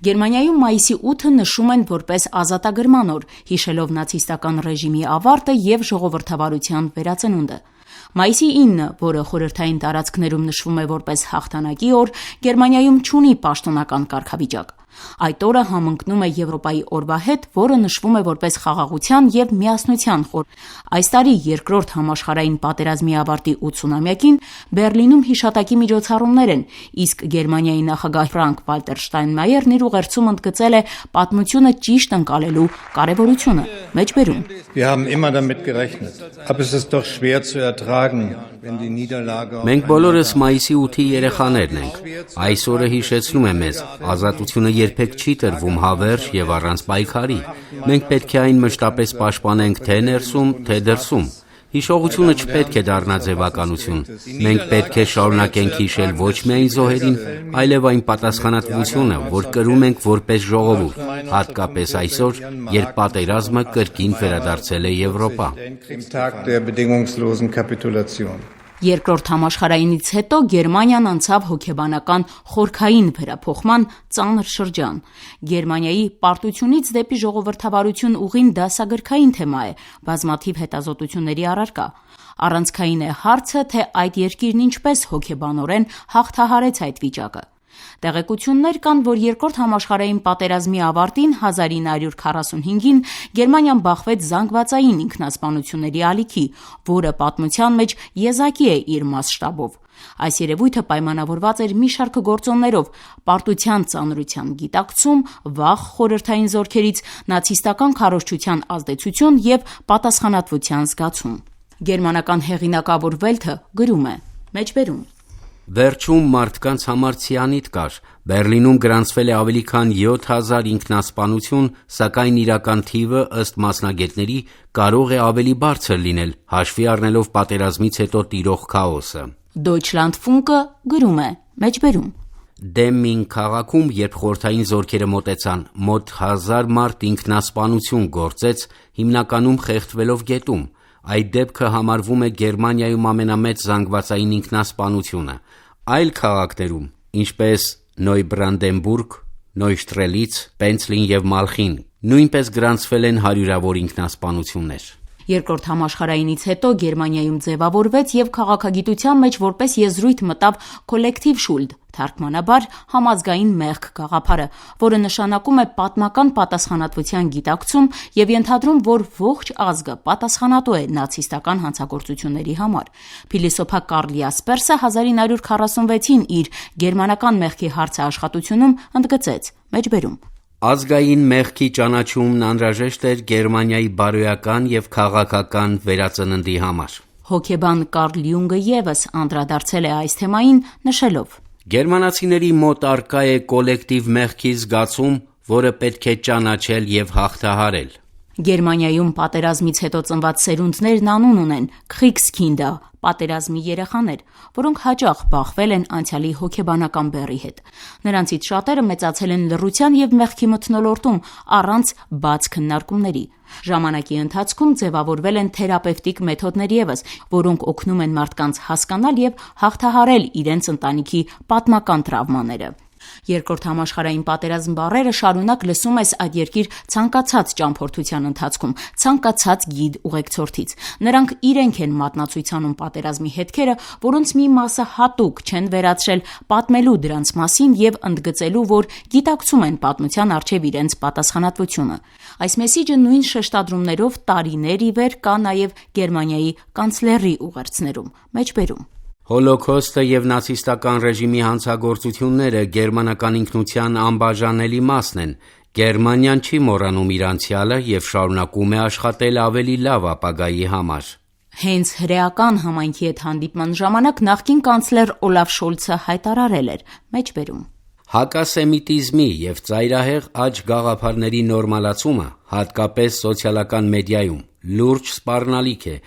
Գերմանիայում մայիսի 8-ը նշում են որպես ազատագրման օր, հիշելով նացիստական ռեժիմի ավարտը և ժողովրդավարության վերածնունդը։ Մայիսի 9-ը, որը խորհրդային տարածքներում նշվում է որպես հաղթանակի օր, Գերմանիայում չունի պաշտոնական կարգավիճակ։ Այդ օրը համընկնում է Եվրոպայի օրվա հետ, որը նշվում է որպես խաղաղության և միասնության օր։ Այս տարի երկրորդ համաշխարհային պատերազմի ավարտի 80-ամյակին Բեռլինում հիշատակի միջոցառումներ են, իսկ Գերմանիայի նախագահ Ֆրանկ-Վալտեր Շտայնմայերն իր ուղերձում ընդգծել է պատմությունը ճիշտ ընկալելու կարևորությունը։ Մեջբերում. Մենք բոլորս մայիսի 8-ի երեխաներն ենք։ Այս օրը հիշեցնում է մեզ, ազատությունը երբեք չի տրվում հավերժ և առանց պայքարի։ Մենք պետք է այն մշտապես պաշտպանենք թե ներսում, թե դրսում։ Հիշողությունը չպետք է դառնա ձևականություն։ Մենք պետք է շարունակենք հիշել ոչ միայն զոհերին, այլև այն պատասխանատվությունը, որ կրում ենք որպես ժողովուրդ, հատկապես այսօր, երբ պատերազմը կրկին վերադարձել է Եվրոպա։ Երկրորդ համաշխարհայինից հետո Գերմանիան անցավ հոգեբանական խորքային վերափոխման ծանր շրջան։ Գերմանիայի պարտությունից դեպի ժողովրդավարություն ուղին դասագրքային թեմա է, բազմաթիվ հետազոտությունների առարկա։ Առանցքային է հարցը, թե այդ երկիրն ինչպես հոգեբանորեն հաղթահարեց այդ վիճակը։ Տեղեկություններ կան, որ Երկրորդ համաշխարհային պատերազմի ավարտին 1945-ին Գերմանիան բախվեց զանգվածային ինքնասպանությունների ալիքի, որը պատմության մեջ եզակի է իր մասշտաբով։ Այս երևույթը պայմանավորված էր մի շարք գործոններով՝ պարտության ծանրության գիտակցում, վախ խորհրդային զորքերից, նացիստական քարոզչության ազդեցություն և պատասխանատվության զգացում։ Գերմանական հեղինակավոր Վելթը գրում է. Մեջբերում. Վերջում մարդկանց համար ցիանիդ կար։ Բեռլինում գրանցվել է ավելի քան 7000 ինքնասպանություն, սակայն իրական թիվը, ըստ մասնագետների, կարող է ավելի բարձր լինել, հաշվի առնելով պատերազմից հետո տիրող քաոսը։ Deutschlandfunk-ը գրում է. Մեջբերում. Դեմմին քաղաքում, երբ խորհրդային զորքերը մոտեցան, մոտ 1000 մարդ ինքնասպանություն գործեց, հիմնականում խեղդվելով գետում։ Այդ դեպքը համարվում է Գերմանիայում ամենամեծ զանգվածային ինքնասպանությունը։ Այլ քաղաքներում, ինչպես Նոյբրանդենբուրգ, Նոյշտրելից, Պենցլին և Մալխին, նույնպես գրանցվել են հարյուրավոր ինքնասպանություններ։ Երկրորդ համաշխարհայինից հետո Գերմանիայում ձևավորվեց և քաղաքագիտության մեջ որպես եզրույթ մտավ «Kollektiv Schuld», թարգմանաբար համազգային մեղք գաղափարը, որը նշանակում է պատմական պատասխանատվության գիտակցում և ենթադրում, որ ողջ ազգը պատասխանատու է նացիստական հանցագործությունների համար։ Փիլիսոփա Կարլ Յասպերսը 1946-ին իր «Գերմանական մեղքի հարցը» աշխատությունում ընդգծեց. Մեջբերում. Ազգային մեղքի ճանաչումն անհրաժեշտ էր Գերմանիայի բարոյական և քաղաքական վերածննդի համար։ Հոգեբան Կարլ Յունգը ևս անդրադարձել է այս թեմային, նշելով. Գերմանացիների մոտ առկա է կոլեկտիվ մեղքի զգացում, որը պետք է ճանաչել և հաղթահարել։ Գերմանիայում պատերազմից հետո ծնված սերունդներն անուն ունեն Kriegskinder, պատերազմի երեխաներ, որոնք հաճախ բախվել են անցյալի հոգեբանական բեռի հետ։ Նրանցից շատերը մեծացել են լռության և մեղքի մթնոլորտում, առանց բաց քննարկումների։ Ժամանակի ընթացքում ձևավորվել են թերապևտիկ մեթոդներ ևս, որոնք օգնում են մարդկանց հասկանալ և հաղթահարել իրենց ընտանիքի պատմական տրավմաները։ Երկրորդ համաշխարհային պատերազմ բառերը շարունակ լսում ես այդ երկիր ցանկացած ճամփորդության ընթացքում, ցանկացած գիդ ուղեկցորդից։ Նրանք իրենք են մատնացույցանում պատերազմի հետքերը, որոնց մի մասը հատուկ չեն վերացրել պատմելու դրանց մասին և ընդգծելու, որ գիտակցում են պատմության առջև իրենց պատասխանատվությունը։ Այս մեսիջը նույն շեշտադրումներով տարիներ ի վեր կա նաև Գերմանիայի կանցլերի ուղերձներում։ Մեջբերում. Հոլոքոստը և նացիստական ռեժիմի հանցագործությունները գերմանական ինքնության անբաժանելի մասն են։ Գերմանիան չի մոռանում իր անցյալը և շարունակում է աշխատել ավելի լավ ապագայի համար։ Հենց հրեական համայնքի հետ հանդիպման ժամանակ նախկին կանցլեր Օլաֆ Շոլցը հայտարարել էր. Մեջբերում. Հակասեմիտիզմի և ծայրահեղ աճ գաղափարների նորմալացումը, հատկապես սոցիալական մեդիայում, լուրջ սպառնալիք է։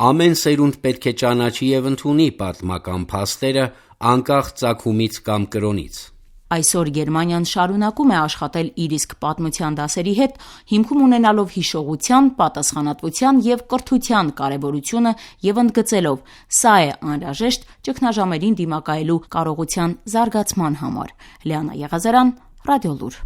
Ամեն սերունդ պետք է ճանաչի և ընդունի պատմական փաստերը, անկախ ծագումից կամ կրոնից։ Այսօր Գերմանիան շարունակում է աշխատել իր իսկ պատմության դասերի հետ, հիմքում ունենալով հիշողության, պատասխանատվության և կրթության կարևորությունը և ընդգծելով. սա է անհրաժեշտ ճգնաժամերին դիմակայելու կարողության զարգացման համար։ Լիանա Եղազարյան, Ռադիոլուր։